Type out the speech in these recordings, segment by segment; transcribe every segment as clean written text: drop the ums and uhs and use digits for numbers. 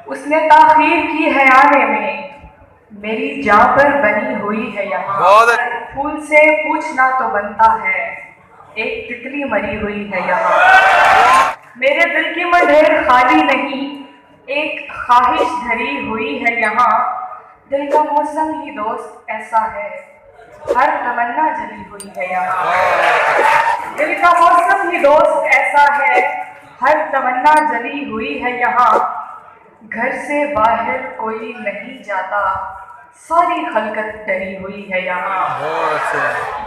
उसने ताखीर की है आने में, मेरी जान पर बनी हुई है यहाँ। बहुत फूल से पूछना तो बनता है, एक तितली मरी हुई है यहाँ। मेरे दिल की मंडेर खाली नहीं, एक ख्वाहिश धरी हुई है यहाँ। दिल का मौसम ही दोस्त ऐसा है, हर तमन्ना जली हुई है यहाँ। दिल का मौसम ही दोस्त ऐसा है, हर तमन्ना जली हुई है यहाँ। घर से बाहर कोई नहीं जाता, सारी खलकत डरी हुई है यहाँ।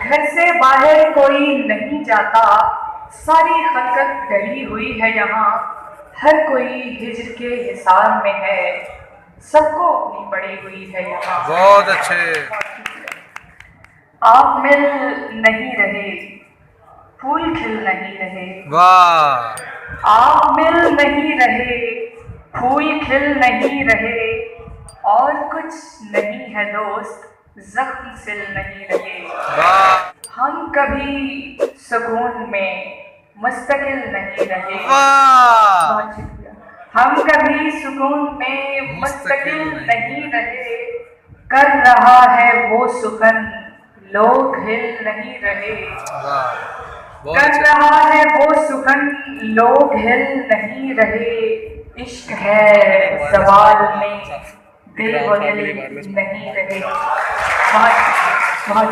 घर से बाहर कोई नहीं जाता, सारी खलकत डरी हुई है यहाँ। हर कोई हिज्र के हिसाब में है, सबको अपनी पड़ी हुई है यहाँ। बहुत अच्छे। आप मिल नहीं रहे, फूल खिल नहीं रहे। वाह। आप मिल नहीं रहे, फूल खिल नहीं रहे। और कुछ नहीं है दोस्त, जख्म सिल नहीं रहे। वाह। हम कभी सुकून में मुस्तकिल नहीं रहे। वाह। बहुत शुक्रिया। हम कभी सुकून में मुस्तकिल नहीं रहे। कर रहा है वो सुखन, लोग हिल नहीं रहे। वाह। कर रहा है वो सुखन, लोग हिल नहीं रहे। इश्क है सवाल में, दिल वो दिल नहीं रहे। बहुत बहुत